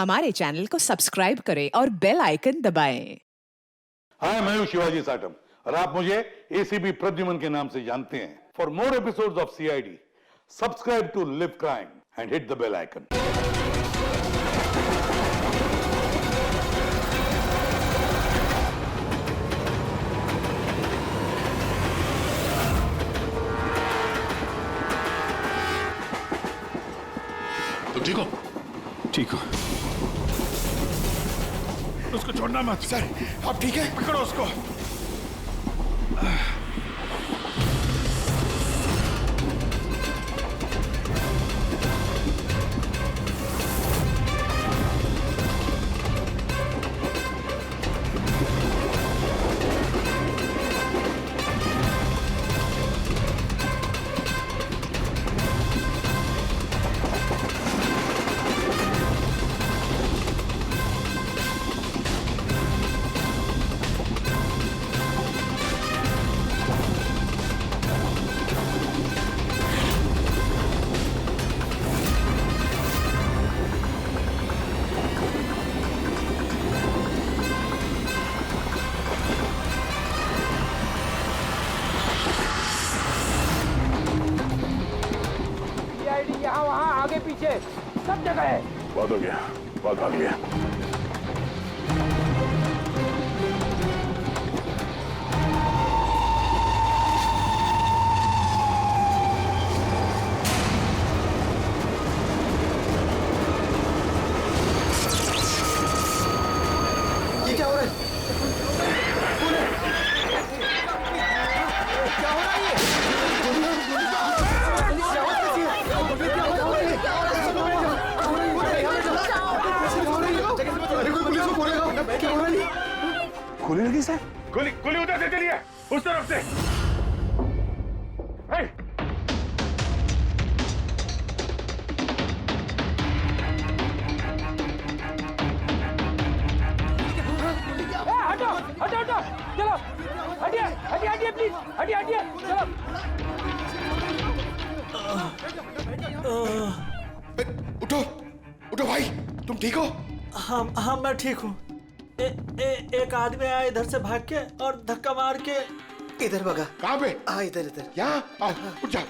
हमारे चैनल को सब्सक्राइब करें और बेल आइकन दबाएं। हाय, मैं हूं शिवाजी साटम और आप मुझे एसीपी प्रद्युमन के नाम से जानते हैं। For more episodes of CID, subscribe to live crime and hit the bell icon. तुम ठीक हो? ठीक हो। उसको छोड़ना मत। सर, आप ठीक है? पकड़ो उसको। यहाँ वहाँ आगे पीछे सब जगह है। बहुत हो गया, बहुत भाग लिया। ये क्या हो रहा है? कौन है? क्या हो रहा है ये? गोली लगी सर? गोली गोली उधर से चली है, उस तरफ से। हे! हटो हटो हटो, चलो हटिए हटिए हटिए प्लीज, हटिए हटिए चलो। उठो, उठो भाई, तुम ठीक हो? हाँ मैं ठीक हूँ। एक आदमी आया इधर से भाग के और धक्का मार के इधर भगा। कहाँ पे? इधर इधर। यहाँ आओ, उठ जा।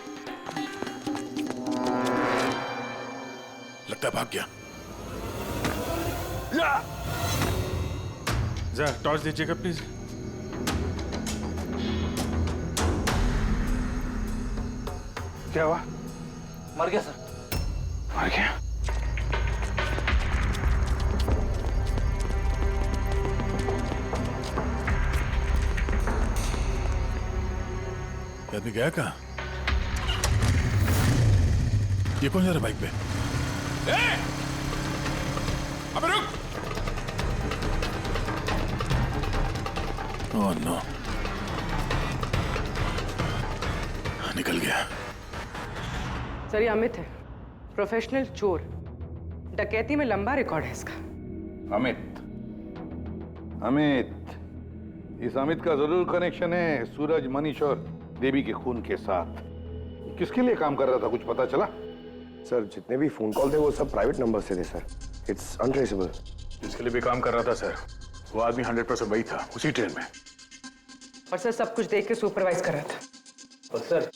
लगता है भाग गया। जरा टॉर्च दीजिएगा प्लीज। क्या हुआ? मर गया सर। मर गया? ये आदमी गया कहाँ? ये कौन जा रहा है बाइक पे? अबे रुक! ओह नो, निकल गया। सर ये अमित है, प्रोफेशनल चोर। डकैती में लंबा रिकॉर्ड है इसका। अमित, इस अमित का जरूर कनेक्शन है सूरज, मनीष और देवी के खून के साथ। किसके लिए काम कर रहा था, कुछ पता चला? सर, जितने भी फोन कॉल थे वो सब प्राइवेट नंबर से थे सर। It's untraceable. जिसके लिए भी काम कर रहा था सर, वो आदमी 100% वही था, उसी ट्रेन में। और सर सब कुछ देख के सुपरवाइज कर रहा था। और सर,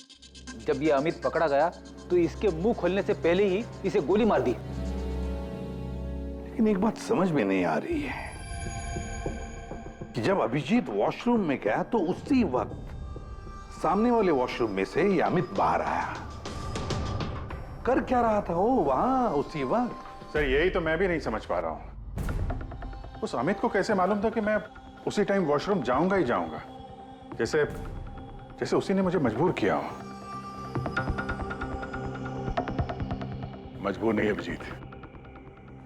जब ये अमित पकड़ा गया तो इसके मुंह खोलने से पहले ही इसे गोली मार दी। लेकिन एक बात समझ में नहीं आ रही है कि जब अभिजीत वॉशरूम में गया तो उसी वक्त सामने वाले वॉशरूम में से ये अमित बाहर आया। कर क्या रहा था वो वहां उसी वक्त? सर यही तो मैं भी नहीं समझ पा रहा हूँ। उस अमित को कैसे मालूम था कि मैं उसी टाइम वॉशरूम जाऊंगा ही जाऊंगा, जैसे जैसे उसी ने मुझे मजबूर किया हो। मजबूर नहीं अभिजीत,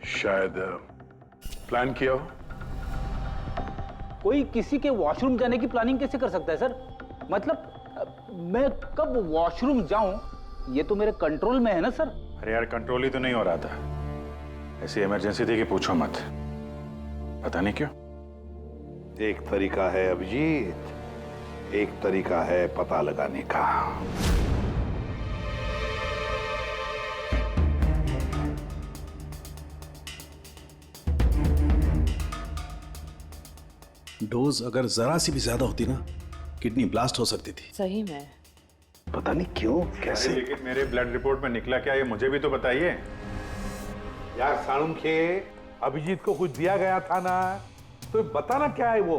शायद प्लान किया हो। कोई किसी के वॉशरूम जाने की प्लानिंग कैसे कर सकता है सर? मतलब मैं कब वॉशरूम जाऊं ये तो मेरे कंट्रोल में है ना सर। अरे यार, कंट्रोल ही तो नहीं हो रहा था। ऐसी इमरजेंसी थी कि पूछो मत। पता नहीं क्यों। एक तरीका है अभिजीत, एक तरीका है पता लगाने का। डोज अगर जरा सी भी ज्यादा होती ना, किडनी ब्लास्ट हो सकती थी। सही में। पता नहीं क्यों कैसे। लेकिन मेरे ब्लड रिपोर्ट में निकला क्या, ये मुझे भी तो बताइए। यार साळुंखे, अभिजीत को कुछ दिया गया था ना, तो बताना क्या है वो।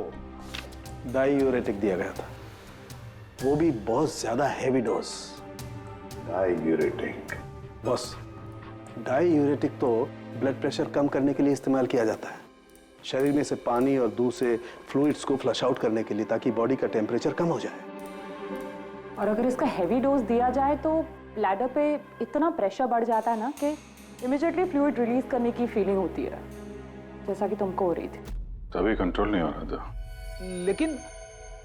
डायूरेटिक दिया गया था, वो भी बहुत ज्यादा heavy dose. Diuretic? Boss, diuretic तो ब्लड प्रेशर कम करने के लिए इस्तेमाल किया जाता है, शरीर में से पानी और दूध से फ्लूइड्स को फ्लश आउट करने के लिए, ताकि बॉडी का टेम्परेचर कम हो जाए। और अगर इसका हैवी डोज दिया जाए तो ब्लैडर पे इतना प्रेशर बढ़ जाता है ना कि इमीडिएटली फ्लूइड रिलीज करने की फीलिंग होती है, जैसा कि तुमको हो रही थी। तभी कंट्रोल नहीं हो रहा था। लेकिन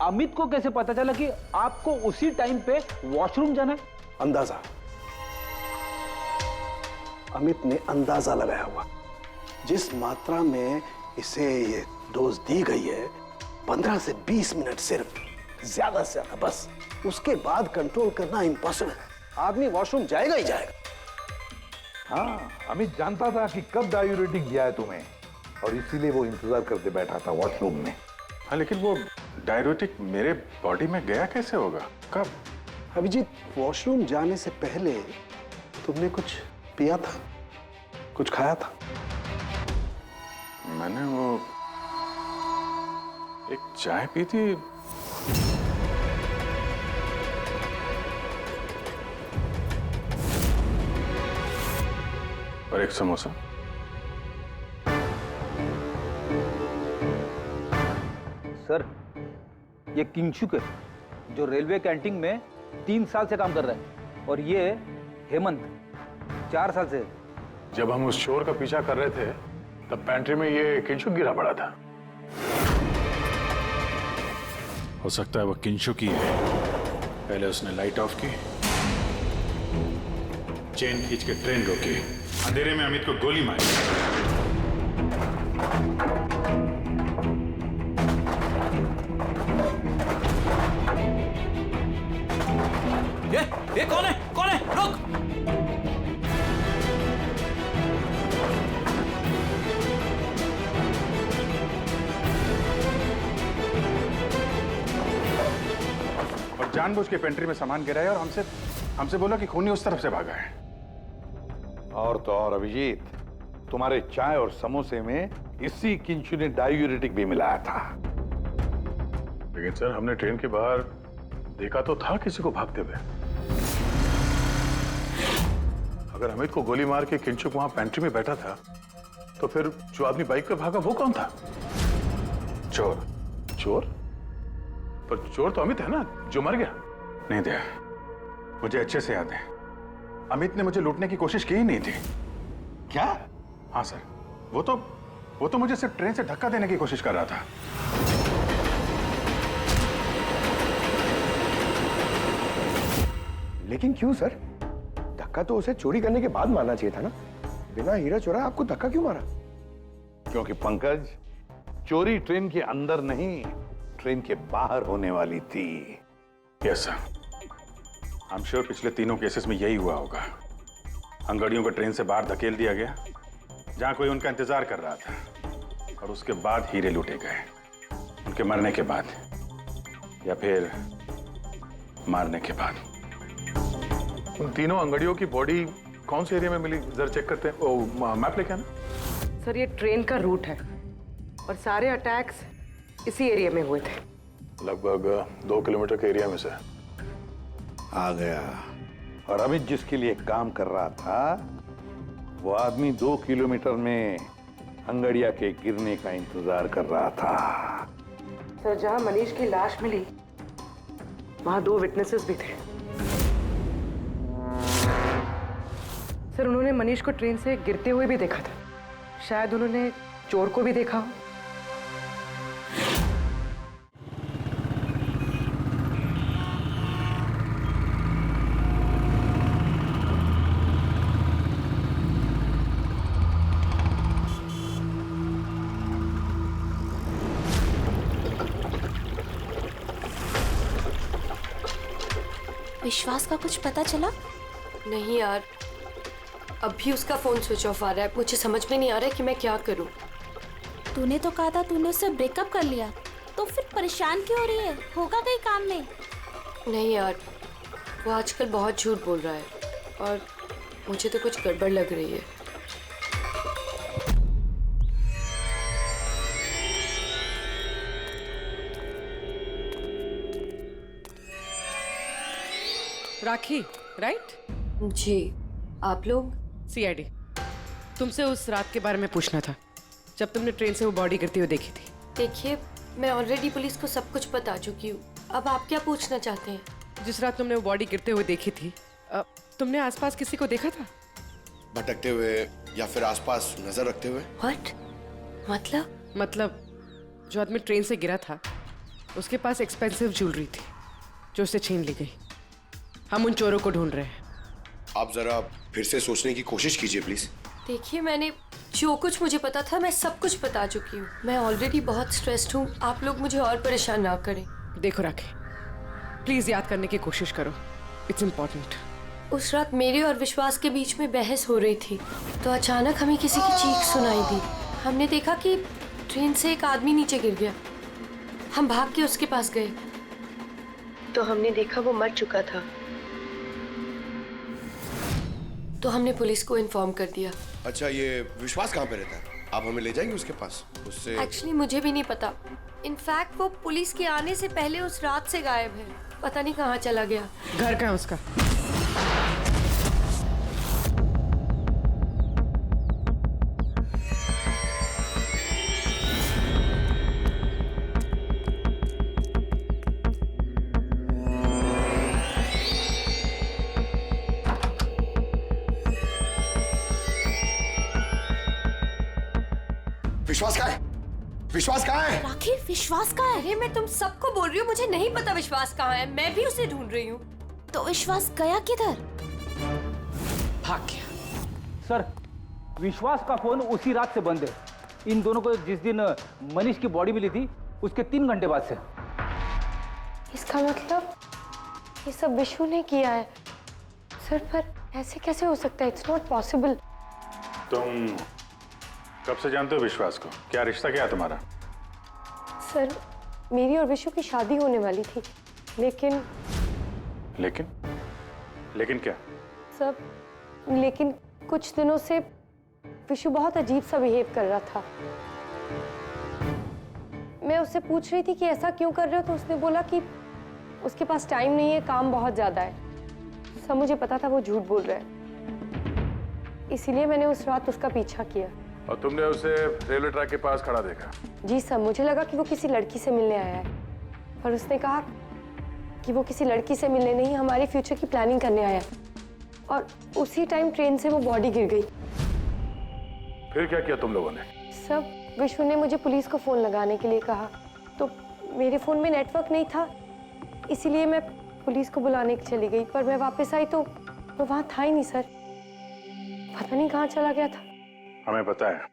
अमित को कैसे पता चला कि आपको उसी टाइम पे वॉशरूम जाना है? अंदाजा, अमित ने अंदाजा लगाया हुआ। जिस मात्रा में इसे ये डोज दी गई है, 15 से 20 मिनट सिर्फ, ज्यादा से ज्यादा, बस उसके बाद कंट्रोल करना इम्पॉसिबल है। आदमी वॉशरूम जाएगा ही जाएगा। हाँ, अमित जानता था कि कब डायूरेटिक दिया है तुम्हें, और इसीलिए वो इंतजार करते बैठा था वॉशरूम में। हाँ, लेकिन वो डायूरेटिक मेरे बॉडी में गया कैसे होगा, कब? अभिजीत, वॉशरूम जाने से पहले तुमने कुछ पिया था, कुछ खाया था? मैंने वो एक चाय पी थी। और एक समोसा। सर, ये किंगशुक है, जो रेलवे कैंटीन में 3 साल से काम कर रहा है, और ये हेमंत 4 साल से। जब हम उस चोर का पीछा कर रहे थे, तब पैंट्री में ये किंशुक गिरा पड़ा था। हो सकता है वो किंशुक ही है। पहले उसने लाइट ऑफ की, चेन खींच के ट्रेन रोकी, अंधेरे में अमित को गोली मारी। ये कौन है? कौन है? रुक! और जानबूझ के पेंट्री में सामान गिराया और हमसे बोला कि खूनी उस तरफ से भागा है। और तो और अभिजीत, तुम्हारे चाय और समोसे में इसी किंशु ने डायूरेटिक भी मिलाया था। लेकिन सर, हमने ट्रेन के बाहर देखा तो था किसी को भागते हुए। अगर अमित को गोली मार के किंशुक वहां पेंट्री में बैठा था, तो फिर जो आदमी बाइक पे भागा वो कौन था? चोर। चोर? पर चोर तो अमित है ना, जो मर गया। नहीं दया, मुझे अच्छे से याद है, अमित ने मुझे लूटने की कोशिश की ही नहीं थी। क्या? हाँ सर, वो तो मुझे सिर्फ ट्रेन से धक्का देने की कोशिश कर रहा था। लेकिन क्यों सर? धक्का तो उसे चोरी करने के बाद मारना चाहिए था ना। बिना हीरा चोरा आपको धक्का क्यों मारा? क्योंकि पंकज, चोरी ट्रेन के अंदर नहीं, ट्रेन के बाहर होने वाली थी। Yes sir, I am sure पिछले तीनों केसेस में यही हुआ होगा। अंगड़ियों को ट्रेन से बाहर धकेल दिया गया, जहां कोई उनका इंतजार कर रहा था, और उसके बाद हीरे लूटे गए, उनके मरने के बाद या फिर मारने के बाद। उन तीनों अंगड़ियों की बॉडी कौन से एरिया में मिली, जरा चेक करते हैं। ओ, मैप लेके आना। सर, ये ट्रेन का रूट है और सारे अटैक्स इसी एरिया में हुए थे। लगभग 2 किलोमीटर के एरिया में से आ गया। और अमित जिसके लिए काम कर रहा था, वो आदमी 2 किलोमीटर में अंगड़िया के गिरने का इंतजार कर रहा था। सर, जहां मनीष की लाश मिली, वहां 2 विटनेसेस भी थे। सर, उन्होंने मनीष को ट्रेन से गिरते हुए भी देखा था। शायद उन्होंने चोर को भी देखा हो। विश्वास का कुछ पता चला? नहीं यार, अभी उसका फोन स्विच ऑफ आ रहा है। मुझे समझ में नहीं आ रहा है कि मैं क्या करूं। तूने तो कहा था तूने उससे ब्रेकअप कर लिया। तो फिर परेशान क्यों हो रही है? होगा कहीं काम में? नहीं यार, वो आजकल बहुत झूठ बोल रहा है और मुझे तो कुछ गड़बड़ लग रही है। राखी, राइट? जी, आप लोग? सीआईडी। तुमसे उस रात के बारे में पूछना था जब तुमने ट्रेन से वो बॉडी गिरती हुई देखी थी। देखिए, मैं ऑलरेडी पुलिस को सब कुछ बता चुकी हूँ। अब आप क्या पूछना चाहते हैं? जिस रात तुमने वो बॉडी गिरते हुए देखी थी, तुमने आसपास किसी को देखा था? भटकते हुए या फिर आसपास नजर रखते हुए? What? मतलब जो आदमी ट्रेन से गिरा था उसके पास एक्सपेंसिव ज्वेलरी थी जो उसे छीन ली गई। हम उन चोरों को ढूंढ रहे हैं। आप जरा फिर से सोचने की कोशिश कीजिए प्लीज। देखिए, मैंने जो कुछ मुझे पता था मैं सब कुछ बता चुकी हूँ। मैं ऑलरेडी बहुत स्ट्रेस्ड हूँ। आप लोग मुझे और परेशान ना करें। देखो राखी, प्लीज याद करने की कोशिश करो। It's important. उस रात मेरे और विश्वास के बीच में बहस हो रही थी तो अचानक हमें किसी की चीख सुनाई दी। हमने देखा कि ट्रेन से एक आदमी नीचे गिर गया। हम भाग के उसके पास गए तो हमने देखा वो मर चुका था। तो हमने पुलिस को इन्फॉर्म कर दिया। अच्छा, ये विश्वास कहाँ पे रहता है? आप हमें ले जाएंगे उसके पास? उससे एक्चुअली मुझे भी नहीं पता। इनफैक्ट वो पुलिस के आने से पहले उस रात से गायब है। पता नहीं कहाँ चला गया। घर कहाँ उसका? विश्वास कहाँ है? विश्वास कहाँ है? राखी, विश्वास कहाँ है? अरे मैं तुम सबको बोल रही हूँ, मुझे नहीं पता विश्वास कहाँ है। मैं भी उसे ढूंढ रही हूँ। तो विश्वास गया किधर? भाग गया। सर, विश्वास का फोन उसी रात से बंद है। इन दोनों को जिस दिन मनीष की बॉडी मिली थी उसके 3 घंटे बाद से। इसका मतलब ये सब विशु ने किया है। सर, पर ऐसे कैसे हो सकता है? It's not possible. तुम कब से जानते हो विश्वास को? क्या रिश्ता क्या है तुम्हारा? सर, मेरी और विशु की शादी होने वाली थी, लेकिन क्या? सब लेकिन कुछ दिनों से विशु बहुत अजीब सा बिहेव कर रहा था। मैं उससे पूछ रही थी कि ऐसा क्यों कर रहे हो, तो उसने बोला कि उसके पास टाइम नहीं है, काम बहुत ज्यादा है। सब मुझे पता था वो झूठ बोल रहा है, इसीलिए मैंने उस रात उसका पीछा किया। और तुमने उसे रेलवे ट्रैक के पास खड़ा देखा? जी सर, मुझे लगा कि वो किसी लड़की से मिलने आया है, पर उसने कहा कि वो किसी लड़की से मिलने नहीं, हमारे फ्यूचर की प्लानिंग करने आया है। और उसी टाइम ट्रेन से वो बॉडी गिर गई। फिर क्या किया तुम लोगों ने? सब विशु ने मुझे पुलिस को फोन लगाने के लिए कहा, तो मेरे फोन में नेटवर्क नहीं था, इसीलिए मैं पुलिस को बुलाने चली गई। पर मैं वापस आई तो वो वहां था ही नहीं सर। पता नहीं कहाँ चला गया था। हमें पता है,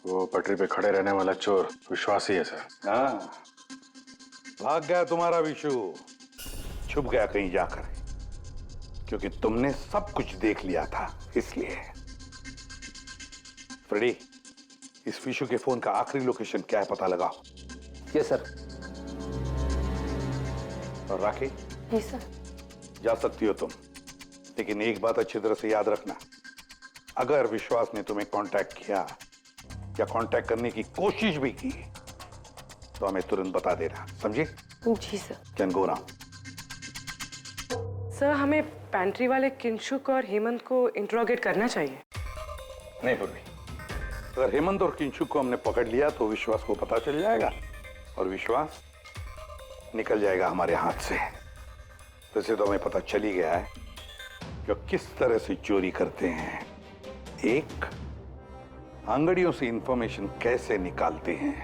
वो पटरी पे खड़े रहने वाला चोर विश्वास ही है सर। हाँ, भाग गया तुम्हारा विशु, छुप गया कहीं जाकर, क्योंकि तुमने सब कुछ देख लिया था इसलिए। फ्रेडी, इस विशु के फोन का आखिरी लोकेशन क्या है पता लगाओ। Yes sir. और राखी? जी सर। जा सकती हो तुम, लेकिन एक बात अच्छी तरह से याद रखना, अगर विश्वास ने तुम्हें कांटेक्ट किया या कांटेक्ट करने की कोशिश भी की तो हमें तुरंत बता देना, समझे? जी sir. Can go now. Sir, हमें पैंट्री वाले किंशुक और हेमंत को इंट्रोगेट करना चाहिए। नहीं पूर्वी, अगर हेमंत और किंशुक को हमने पकड़ लिया तो विश्वास को पता चल जाएगा और विश्वास निकल जाएगा हमारे हाथ से। वैसे तो हमें पता चल ही गया है कि किस तरह से चोरी करते हैं, एक अंगड़ियों से इंफॉर्मेशन कैसे निकालते हैं।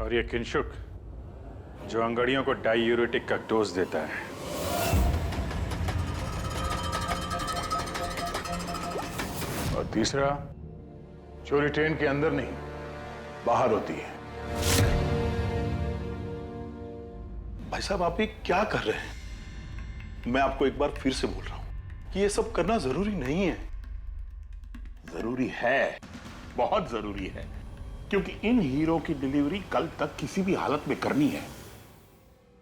और ये किंशुक जो अंगड़ियों को डायूरेटिक का डोज देता है। और तीसरा, चोरी ट्रेन के अंदर नहीं बाहर होती है। भाई साहब, आप ये क्या कर रहे हैं? मैं आपको एक बार फिर से बोल रहा हूं कि ये सब करना जरूरी नहीं है। जरूरी है, बहुत जरूरी है, क्योंकि इन हीरो की डिलीवरी कल तक किसी भी हालत में करनी है।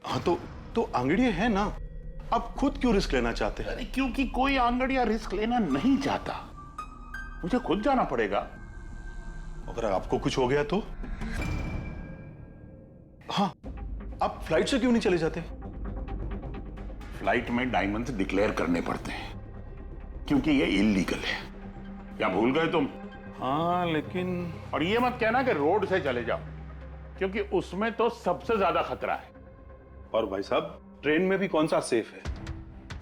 हाँ तो आंगड़िया है ना, आप खुद क्यों रिस्क लेना चाहते हैं? अरे क्योंकि कोई आंगड़िया रिस्क लेना नहीं चाहता, मुझे खुद जाना पड़ेगा। अगर आपको कुछ हो गया तो? हाँ, आप फ्लाइट से क्यों नहीं चले जाते? फ्लाइट में डायमंड्स डिक्लेयर करने पड़ते हैं, क्योंकि ये इलीगल है। क्या भूल गए तुम? हाँ लेकिन और ये मत कहना कि रोड से चले जाओ, क्योंकि उसमें तो सबसे ज्यादा खतरा है। और भाई साहब, ट्रेन में भी कौन सा सेफ है?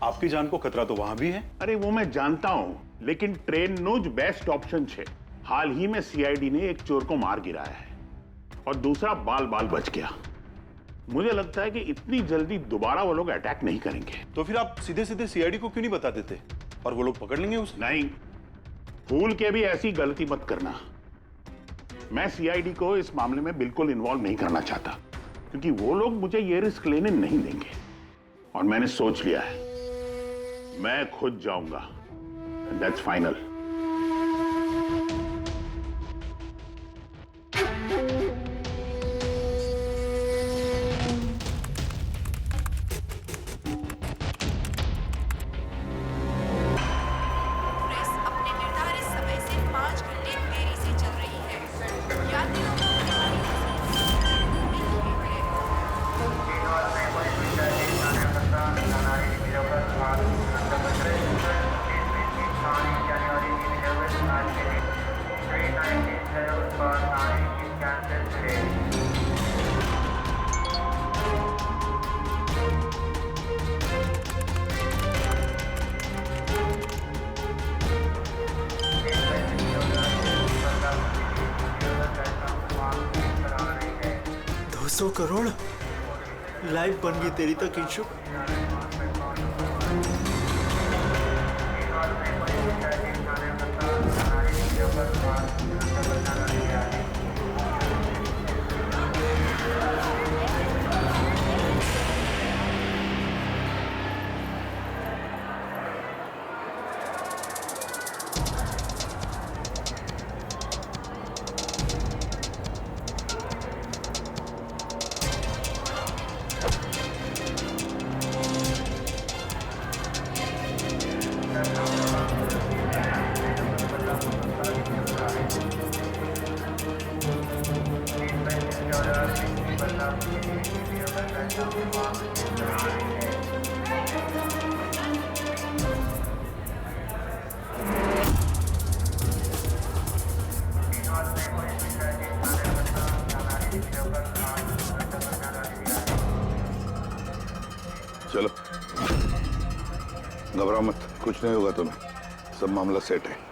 आपकी जान को खतरा तो वहां भी है। अरे वो मैं जानता हूं, लेकिन ट्रेन नो बेस्ट ऑप्शन है। हाल ही में सीआईडी ने एक चोर को मार गिराया है और दूसरा बाल बाल बच गया। मुझे लगता है कि इतनी जल्दी दोबारा वो लोग अटैक नहीं करेंगे। तो फिर आप सीधे सीधे सीआईडी को क्यों नहीं बता देते और वो लोग पकड़ लेंगे उसे? नहीं, भूल के भी ऐसी गलती मत करना। मैं सीआईडी को इस मामले में बिल्कुल इन्वॉल्व नहीं करना चाहता, क्योंकि वो लोग मुझे ये रिस्क लेने नहीं देंगे। और मैंने सोच लिया है, मैं खुद जाऊंगा। That's final. अपने निर्धारित समय से 5 घंटे देरी से चल रही है। यात्रियों को $200 करोड़ लाइफ बन गई तेरी तो किंशु। चलो, घबराओ मत, कुछ नहीं होगा तुम्हें, सब मामला सेट है।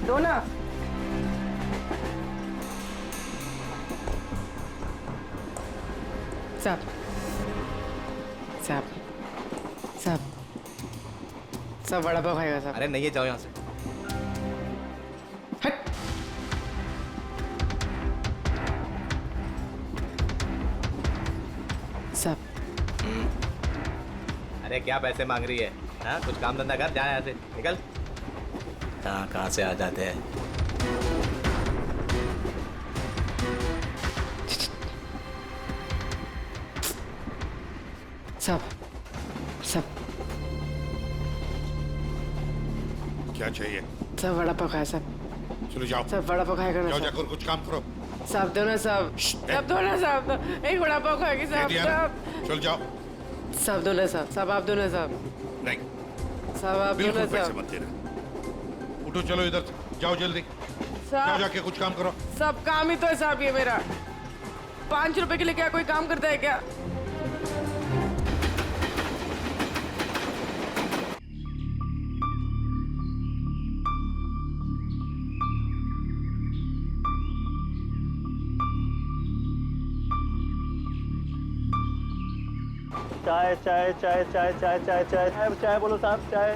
दो ना। साहब साहब साहब सब वड़ा पाव खाएगा साहब। अरे नहीं है, जाओ यहाँ से। साहब अरे क्या पैसे मांग रही है? हाँ, कुछ काम धंधा कर, जा यहाँ से, निकल। कहाँ से आ जाते हैं। सब क्या चाहिए? सब वड़ा पाव खाया सब। चलो जाओ, सब वड़ा पाव खाएगा ना जाओ, साहब। जाकर कुछ काम करो। साहब दो ना साहब, साहब दो ना साहब, एक वड़ा पाव खाएगी साहब। साहब चल जाओ। साहब दो ना साहब, साहब आप दो ना साहब। नहीं, साहब आप दो बिल्कुल ना पैसे साहब। मत देना। उठो, चलो इधर से, जाओ जल्दी, जाओ जाके कुछ काम करो। सब काम ही तो है साहब ये मेरा। 5 रुपए के लिए क्या कोई काम करता है क्या? चाय चाय चाय चाय चाय चाय चाय चाय चाय बोलो साहब चाय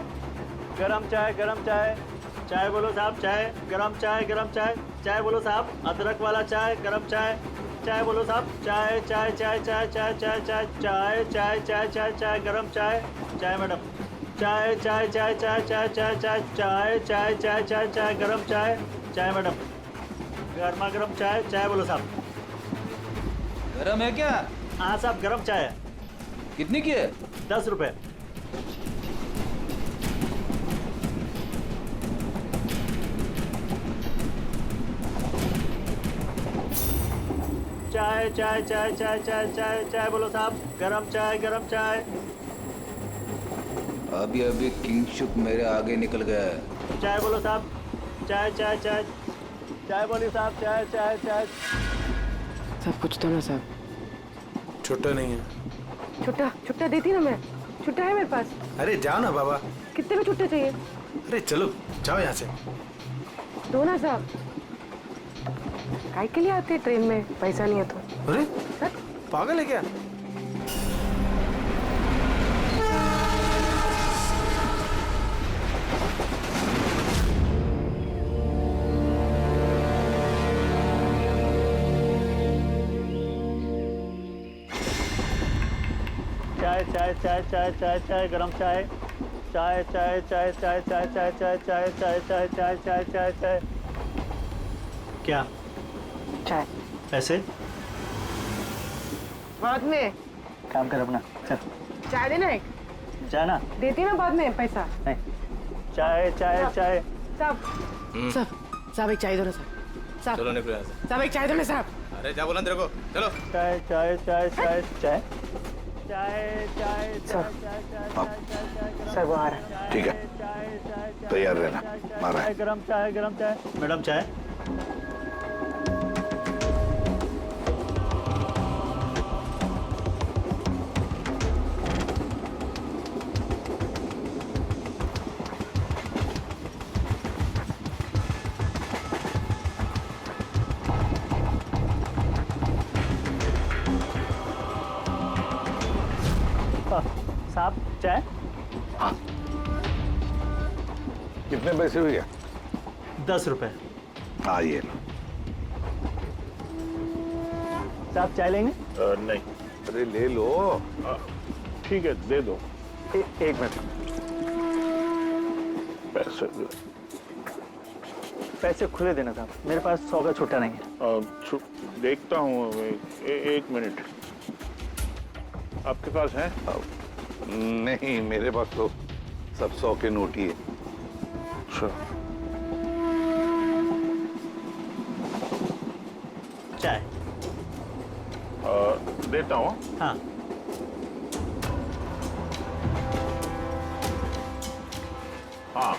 गरम चाय चाय बोलो साहब चाय गरम चाय चाय बोलो साहब अदरक वाला चाय गरम चाय बोलो साहब चाय चाय चाय चाय चाय चाय चाय चाय चाय चाय चाय चाय गरम चाय मैडम चाय चाय चाय चाय चाय चाय चाय चाय चाय चाय चाय चाय गरम चाय मैडम गर्मा गर्म चाय बोलो साहब गरम है क्या? हाँ साहब गरम चाय है। कितनी की है? 10 रुपए। चाय चाय चाय चाय चाय चाय चाय बोलो साहब गरम चाय अभी किंगशुक मेरे आगे निकल गया है। चाय बोलो साहब चाय चाय चाय चाय बोलिए साहब चाय चाय चाय सब कुछ तो ना साहब। छुट्टा नहीं है। छुट्टा देती ना मैं। छुट्टा है मेरे पास। अरे जाओ ना बाबा। कितने में छुट्टा चाहिए? अरे चलो जाओ यहाँ से। दो ना साहब। काय के लिए आते हैं ट्रेन में? पैसा नहीं है तो। अरे पागल है क्या? चाय चाय चाय चाय चाय गरम चाय चाय चाय चाय चाय चाय चाय चाय चाय चाय चाय चाय चाय चाय चाय क्या चाय पैसे बाद में काम कर अपना चल चाय देना एक जाना देती ना बाद में पैसा नहीं चाय चाय चाय साहब एक चाय दो ना साहब चलो निकलो यहाँ से। साहब एक चाय दो ना साहब अरे क्या बोला तेरे को? चलो चाय चाय चाय चाय चाय चाय चाय सर वो आ रहा है। ठीक है तैयार रहना मारा है। गरम चाय मैडम चाय साहब चाय हाँ कितने पैसे हुए? 10 रुपए। हाँ ये लो। साहब चाय लेंगे? नहीं। अरे ले लो। ठीक है दे दो। एक मिनट पैसे खुले देना साहब मेरे पास 100 का छुट्टा नहीं है। देखता हूँ एक मिनट आपके पास है? नहीं मेरे पास तो सब 100 के नोट ही है। चाय देता हूँ। हाँ हाँ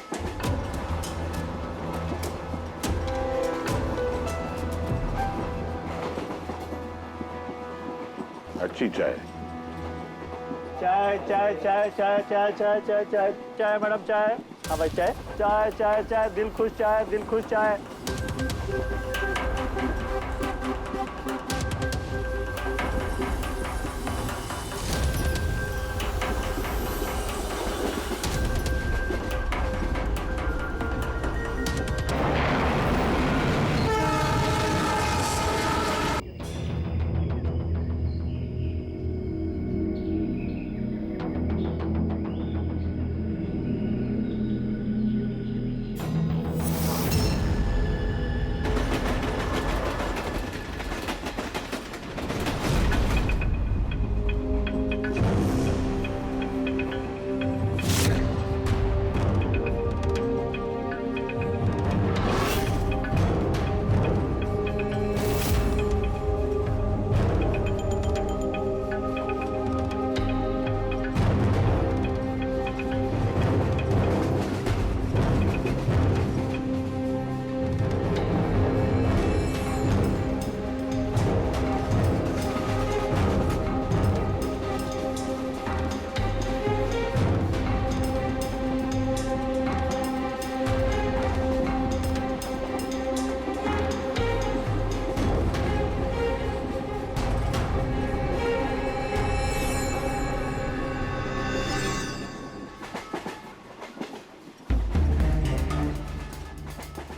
अच्छी चाय। चाय चाय चाय चाय चाय चाय चाय चाय चाय मैडम चाय। हाँ भाई चाय चाय चाय चाय दिल खुश चाय।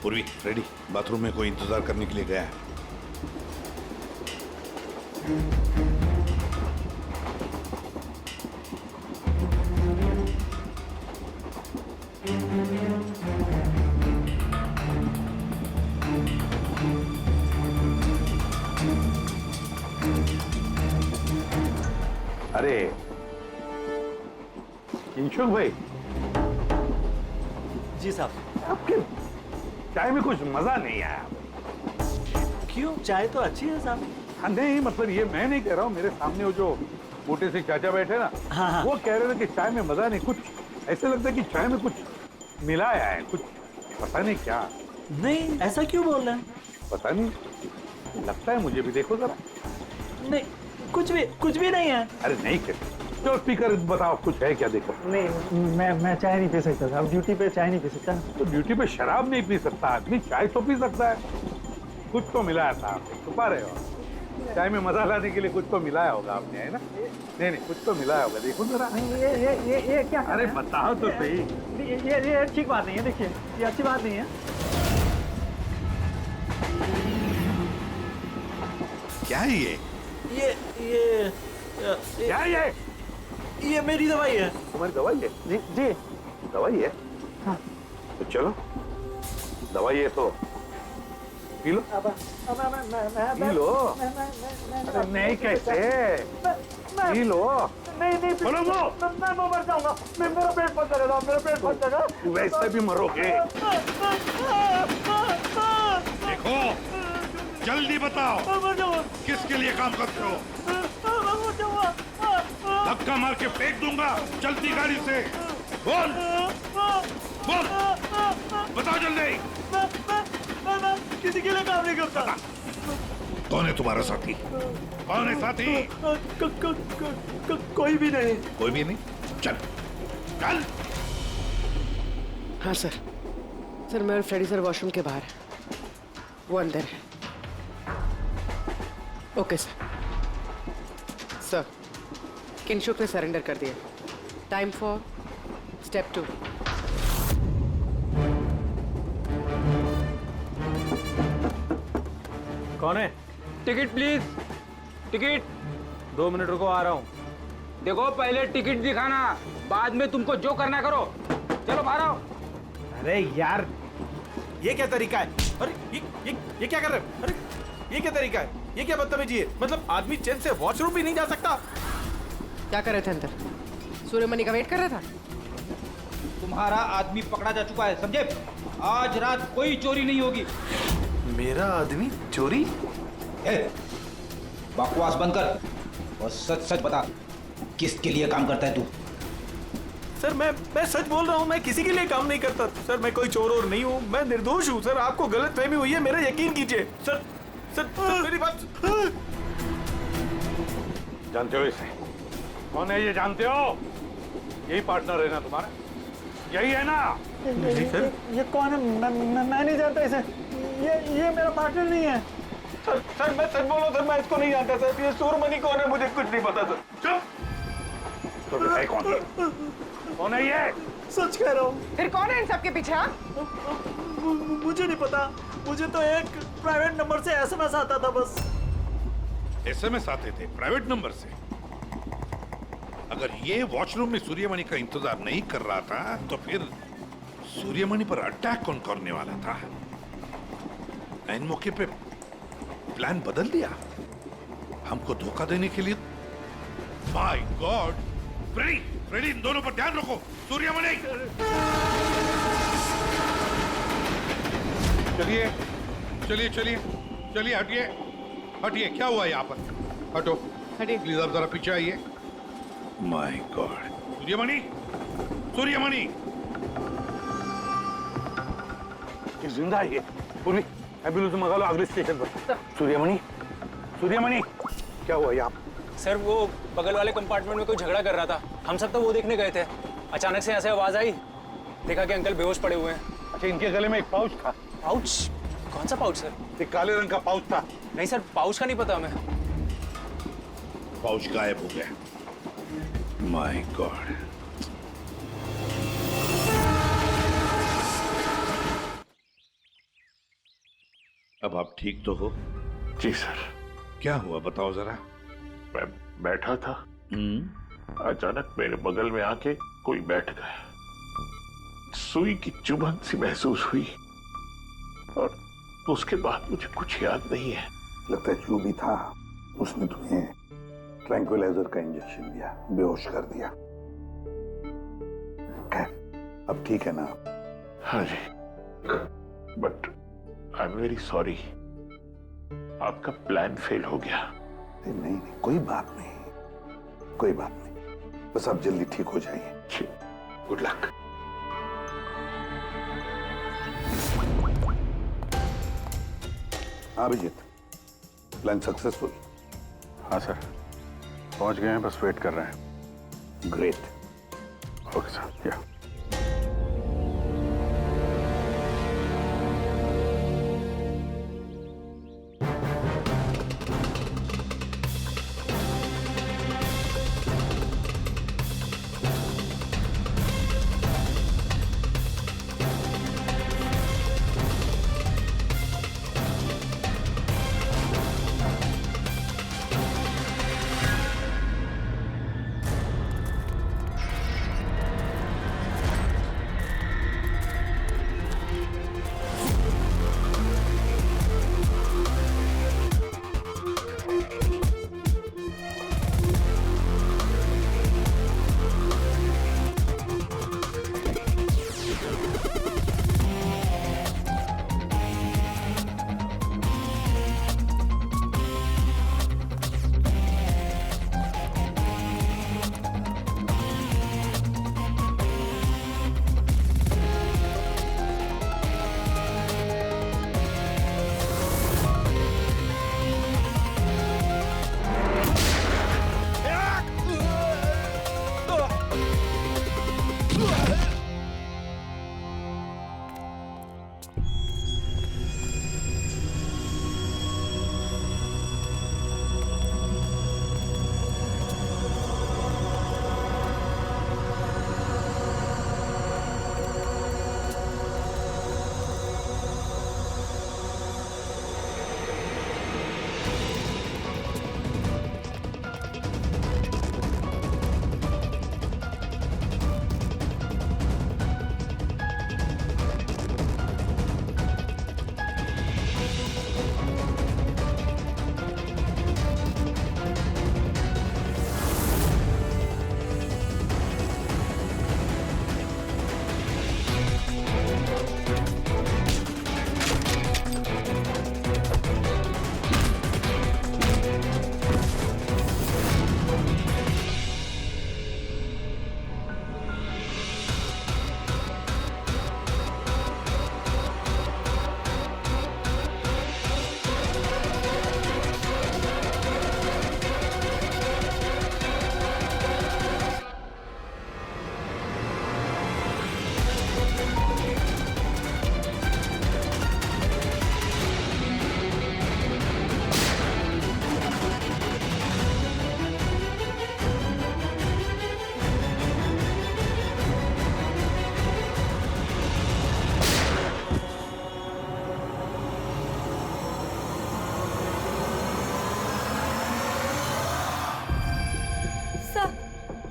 पूर्वी रेडी, बाथरूम में कोई इंतजार करने के लिए गया है। अरे किंशुक भाई, जी साहब। आपके चाय में कुछ मजा नहीं आया। क्यों? चाय तो अच्छी है साहब। हाँ नहीं, मतलब ये मैं नहीं कह रहा हूँ, मेरे सामने वो जो मोटे से चाचा बैठे ना, हाँ। वो कह रहे थे कि चाय में मजा नहीं, कुछ ऐसे लगता है कि चाय में कुछ मिलाया है, कुछ पता नहीं क्या। नहीं, ऐसा क्यों बोल रहे हैं? पता नहीं, लगता है मुझे भी, देखो जरा। नहीं, कुछ भी नहीं है। अरे नहीं कैसे, चलो स्पीकर बताओ, कुछ है क्या, देखो। नहीं, मैं चाय नहीं पी सकता साहब, ड्यूटी पे चाय नहीं पी सकता। तो ड्यूटी पे शराब नहीं पी सकता आदमी, चाय तो पी सकता है। कुछ तो मिलाया था आपने, छुपा रहे हो। चाय में मजा लाने के लिए कुछ तो मिलाया होगा आपने, है ना? नहीं नहीं, कुछ तो मिलाया होगा, देखो जरा। ये क्या? अरे बताओ तो सही। ये ठीक बात नहीं है, देखिए, ये अच्छी बात नहीं है। क्या है ये? क्या है ये मेरी दवाई है। तुम्हारी दवाई है? जी। दवाई है? हाँ। तो चलो, दवाई है तो पी लो। P low. अरे नहीं कैसे, पी लो। नहीं बोलो वो। मैं मर जाऊंगा, मेरा पेट फट जाएगा, मेरा पेट फट जाएगा। वैसे भी मरोगे। देखो, जल्दी बताओ, किसके लिए काम करते हो? धक्का मार के फेंक दूंगा चलती गाड़ी से। बोल बोल, बताओ जल्दी। मैं किसी के लिए काम नहीं करता। कौन है तुम्हारा साथी? कौन है साथी? कोई भी नहीं। कोई भी नहीं? चल चल। हाँ सर, मैं और फ्रेडी सर वॉशरूम के बाहर है, वो अंदर है। ओके सर, किंशुक ने सरेंडर कर दिया। Time for step 2। कौन है? Ticket please, ticket. 2 मिनट रुको, आ रहा हूँ। देखो, पहले टिकट दिखाना, बाद में तुमको जो करना करो। चलो बाहर आओ। अरे यार, ये क्या तरीका है? अरे ये क्या कर रहे हो? अरे ये क्या तरीका है? ये क्या बदतमीजी है? मतलब आदमी चैन से वॉशरूम भी नहीं जा सकता। क्या कर रहे थे अंदर? सूर्यमणि का वेट कर रहा था। तुम्हारा आदमी पकड़ा जा चुका है, समझे? आज रात कोई चोरी नहीं होगी। मेरा आदमी चोरी? बकवास बंद कर और सच सच बता, किसके लिए काम करता है तू? सर मैं सच बोल रहा हूँ, मैं किसी के लिए काम नहीं करता। सर मैं कोई चोर और नहीं हूँ, मैं निर्दोष हूँ। सर आपको गलतफहमी हुई है, मेरा यकीन कीजिए। सर मेरी बात। जानते हो इसे? कौन है ये, जानते हो? यही पार्टनर है ना तुम्हारा? यही है ना? नहीं सर, ये कौन है? मैं नहीं जानता इसे। ये मेरा पार्टनर नहीं है। सर मैं सच बोल रहा हूँ सर, मैं इसको नहीं जानता सर। ये सूर्यमणि कौन है मुझे कुछ नहीं पता सर। चुप। तो बताए कौन है? कौन है ये? सच कह रहा हूँ। फिर कौन है इन सबके पीछे? मुझे नहीं पता, मुझे तो एक प्राइवेट नंबर से एसएमएस आता था बस। एसएमएस आते थे प्राइवेट नंबर से? अगर ये वॉशरूम में सूर्यमणि का इंतजार नहीं कर रहा था तो फिर सूर्यमणि पर अटैक कौन करने वाला था? इन मौके पे प्लान बदल दिया हमको धोखा देने के लिए। My God! फ्रेडी, इन दोनों पर ध्यान रखो। सूर्यमणि, चलिए, हटिए। क्या हुआ यहाँ पर? हटो, हटिए प्लीज। आप जरा पीछे आइए। My God! सूर्यमणि जिंदा है ये। पूर्वी, एम्बुलेंस मंगा लो अगले स्टेशन पर। सूर्यमणि, क्या हुआ यहाँ? सर वो बगल वाले कंपार्टमेंट में कोई झगड़ा कर रहा था, हम सब तो वो देखने गए थे। अचानक से ऐसे आवाज आई, देखा कि अंकल बेहोश पड़े हुए हैं। अच्छा, इनके गले में एक पाउच था। पाउच? कौन सा पाउच सर? एक काले रंग का पाउच था। नहीं सर, पाउच का नहीं पता हमें। पाउच गायब हो गया। My God! अब आप ठीक तो हो? जी सर। क्या हुआ बताओ जरा। मैं बैठा था, अचानक मेरे बगल में आके कोई बैठ गया। सुई की चुभन सी महसूस हुई और उसके बाद मुझे कुछ याद नहीं है। लगता है जो भी था उसने तुम्हें ट्रैंक्विलाइजर का इंजेक्शन दिया, बेहोश कर दिया। खैर अब ठीक है ना? हाँ जी, but I am very sorry, आपका प्लान फेल हो गया। नहीं, कोई बात नहीं, कोई बात नहीं, बस आप जल्दी ठीक हो जाइए। Good luck. Abhijeet, plan successful? हाँ सर, पहुंच गए हैं, बस वेट कर रहे हैं। ग्रेट। Okay sir. या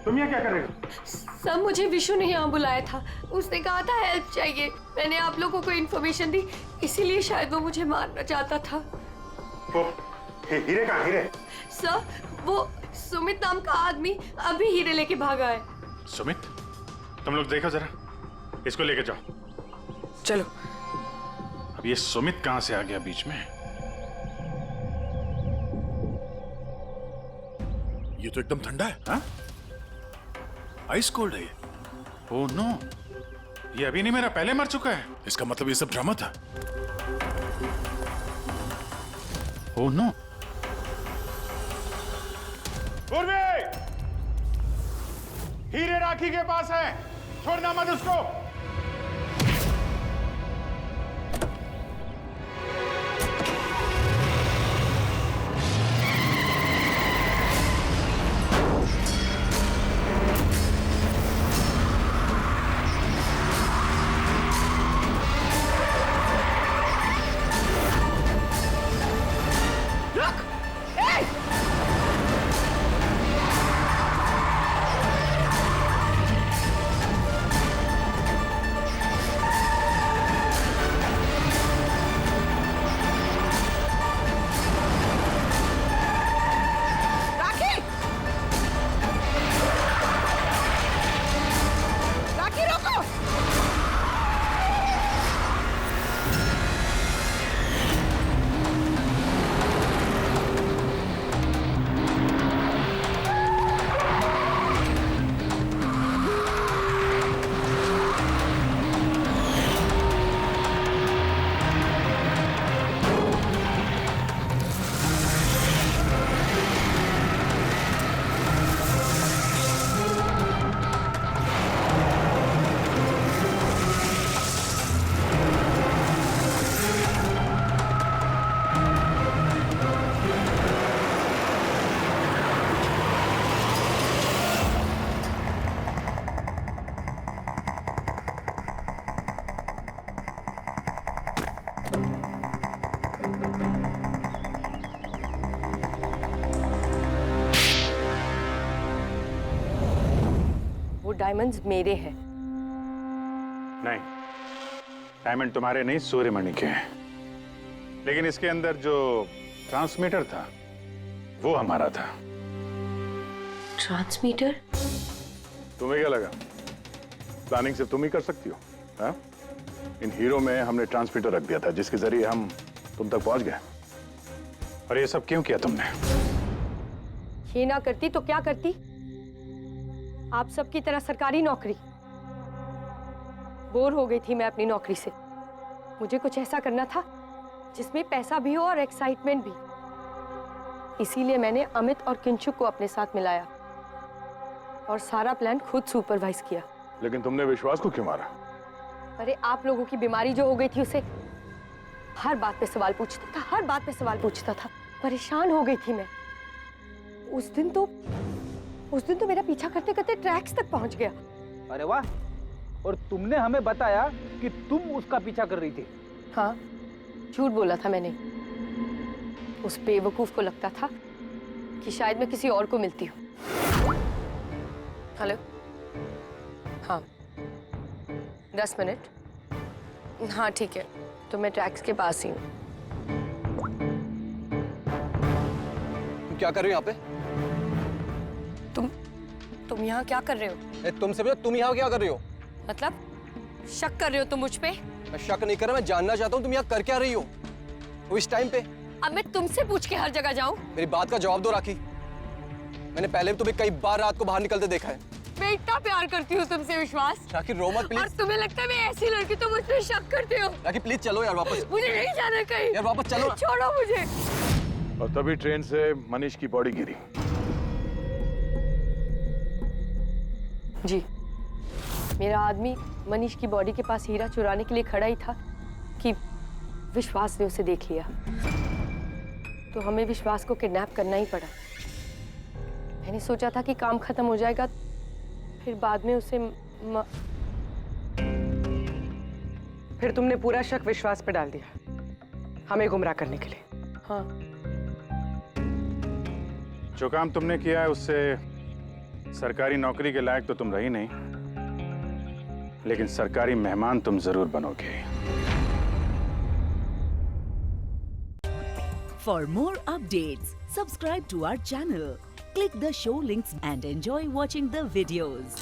तुम यहाँ क्या कर रहे हो? सब मुझे विशु ने यहाँ बुलाया था, उसने कहा था हेल्प चाहिए, मैंने आप लोगों को इन्फॉर्मेशन दी, इसीलिए शायद वो मुझे मारना चाहता था। हीरे कहाँ? हीरे? सर, वो सुमित नाम का आदमी अभी हीरे लेके भागा है। सुमित? तुम लोग देखो जरा, इसको लेके जाओ। चलो। अब ये सुमित कहाँ से आ गया बीच में? ये तो एकदम ठंडा है। हाँ? आइस कोल्ड है ये। ओह नो, ये अभी नहीं मेरा, पहले मर चुका है। इसका मतलब ये सब ड्रामा था। Oh no. उर्वी! हीरे राखी के पास है, छोड़ना मत उसको। डायमंड्स मेरे हैं। नहीं, डायमंड तुम्हारे नहीं, सूर्यमणि के हैं। लेकिन इसके अंदर जो ट्रांसमीटर था वो हमारा था। ट्रांसमीटर? तुम्हें क्या लगा प्लानिंग सिर्फ तुम ही कर सकती हो? हाँ? इन हीरो में हमने ट्रांसमीटर रख दिया था जिसके जरिए हम तुम तक पहुंच गए। और ये सब क्यों किया तुमने? ये ना करती तो क्या करती? आप सबकी तरह सरकारी नौकरी। बोर हो गई थी मैं अपनी नौकरी से। मुझे कुछ ऐसा करना था जिसमें पैसा भी हो और एक्साइटमेंट भी। इसीलिए मैंने अमित और किंचुक को अपने साथ मिलाया और सारा प्लान खुद सुपरवाइज किया। लेकिन तुमने विश्वास को क्यों मारा? अरे आप लोगों की बीमारी जो हो गई थी उसे हर बात पे सवाल पूछता था, हर बात पे सवाल पूछता था। परेशान हो गई थी मैं। उस दिन तो मेरा पीछा करते करते ट्रैक्स तक पहुंच गया। अरे वाह, और तुमने हमें बताया कि तुम उसका पीछा कर रही थी। हाँ, झूठ बोला था मैंने। उस बेवकूफ को लगता था कि शायद मैं किसी और को मिलती हूँ। हेलो, हाँ 10 मिनट। हाँ ठीक है, तो मैं ट्रैक्स के पास ही हूँ। क्या कर रहे हो यहाँ पे? तुम यहाँ क्या कर रहे हो? तुमसे भी तुम यहाँ क्या कर रही हो? मतलब शक कर रहे हो तुम मुझ पे? मैं शक नहीं कर रहा, मैं जानना चाहता हूँ तुम यहाँ कर क्या रही हो वो इस टाइम पे। अब मैं तुमसे पूछ के हर जगह जाऊँ? मेरी बात का जवाब दो राखी। मैंने पहले भी तुम्हें कई बार रात को बाहर निकलते देखा है। मैं इतना प्यार करती हूँ तुमसे विश्वास। राखी रो मत प्लीज। और तुम्हें लगता है मैं ऐसी लड़की तो मुझ पे शक करते हो? राखी प्लीज चलो यार वापस। मुझे नहीं जाना कहीं। यार वापस चलो। छोड़ो मुझे। और तभी ट्रेन से मनीष की बॉडी गिरी। जी, मेरा आदमी मनीष की बॉडी के पास हीरा चुराने के लिए खड़ा ही था कि विश्वास ने उसे देख लिया। तो हमें विश्वास को किडनैप करना ही पड़ा। मैंने सोचा था कि काम खत्म हो जाएगा, फिर बाद में उसे फिर तुमने पूरा शक विश्वास पे डाल दिया, हमें गुमराह करने के लिए। हाँ, जो काम तुमने किया है उससे सरकारी नौकरी के लायक तो तुम रही नहीं, लेकिन सरकारी मेहमान तुम जरूर बनोगे। For more updates, subscribe to our channel, click the show links and enjoy watching the videos.